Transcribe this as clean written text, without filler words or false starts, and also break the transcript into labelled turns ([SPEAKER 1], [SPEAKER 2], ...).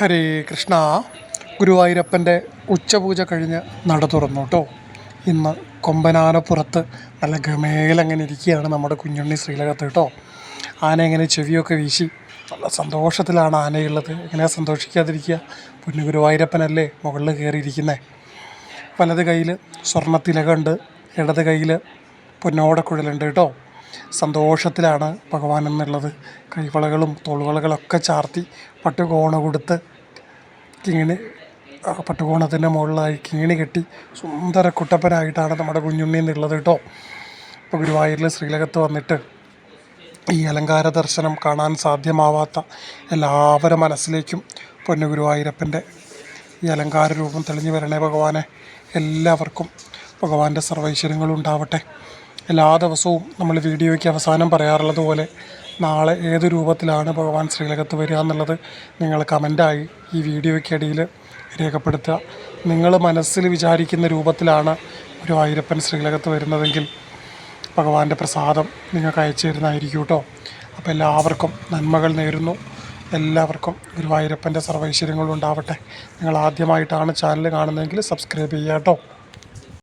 [SPEAKER 1] ഹരേ കൃഷ്ണ. ഗുരുവായൂരപ്പൻ്റെ ഉച്ചപൂജ കഴിഞ്ഞ് നട തുറന്നു കേട്ടോ. ഇന്ന് കൊമ്പനാനപ്പുറത്ത് നല്ല ഗമേലങ്ങനെ ഇരിക്കുകയാണ് നമ്മുടെ കുഞ്ഞുണ്ണി ശ്രീലകത്ത് കേട്ടോ. ആന ഇങ്ങനെ ചെവിയൊക്കെ വീശി നല്ല സന്തോഷത്തിലാണ് ആനയുള്ളത്. എങ്ങനെയാണ് സന്തോഷിക്കാതിരിക്കുക? പൊന്നു ഗുരുവായൂരപ്പനല്ലേ മുകളിൽ കയറിയിരിക്കുന്നത്. വലത് കയ്യിൽ സ്വർണ്ണത്തിലകുണ്ട്, ഇടത് കയ്യിൽ പൊന്നോടക്കുഴലുണ്ട് കേട്ടോ. സന്തോഷത്തിലാണ് ഭഗവാൻ എന്നുള്ളത്. കൈവളകളും തോൾവളകളൊക്കെ ചാർത്തി പട്ടുകോണ കൊടുത്ത് കിങ്ങിണി പട്ടുകോണത്തിൻ്റെ മുകളിലായി കിങ്ങിണി കെട്ടി സുന്ദര കുട്ടപ്പനായിട്ടാണ് നമ്മുടെ കുഞ്ഞുണ്ണി എന്നുള്ളത് കേട്ടോ. ഇപ്പോൾ ഗുരുവായൂരിൽ ശ്രീലകത്ത് വന്നിട്ട് ഈ അലങ്കാര ദർശനം കാണാൻ സാധ്യമാവാത്ത എല്ലാവരുടെ മനസ്സിലേക്കും പൊന്നു ഗുരുവായൂരപ്പൻ്റെ ഈ അലങ്കാര രൂപം തെളിഞ്ഞു വരണേ ഭഗവാനെ. എല്ലാവർക്കും ഭഗവാന്റെ സർവൈശ്വര്യങ്ങളും ഉണ്ടാവട്ടെ. എല്ലാ ദിവസവും നമ്മൾ വീഡിയോയ്ക്ക് അവസാനം പറയാറുള്ളത് പോലെ നാളെ ഏത് രൂപത്തിലാണ് ഭഗവാൻ ശ്രീലകത്ത് വരിക എന്നുള്ളത് നിങ്ങൾ കമൻ്റായി ഈ വീഡിയോയ്ക്കിടയിൽ രേഖപ്പെടുത്തുക. നിങ്ങൾ മനസ്സിൽ വിചാരിക്കുന്ന രൂപത്തിലാണ് ഗുരുവായൂരപ്പൻ ശ്രീലകത്ത് വരുന്നതെങ്കിൽ ഭഗവാന്റെ പ്രസാദം നിങ്ങൾക്ക് അയച്ചു തരുന്നതായിരിക്കും കേട്ടോ. അപ്പോൾ എല്ലാവർക്കും നന്മകൾ നേരുന്നു. എല്ലാവർക്കും ഗുരുവായൂരപ്പൻ്റെ സർവൈശ്വര്യങ്ങളും ഉണ്ടാവട്ടെ. നിങ്ങൾ ആദ്യമായിട്ടാണ് ചാനൽ കാണുന്നതെങ്കിൽ സബ്സ്ക്രൈബ് ചെയ്യുക കേട്ടോ.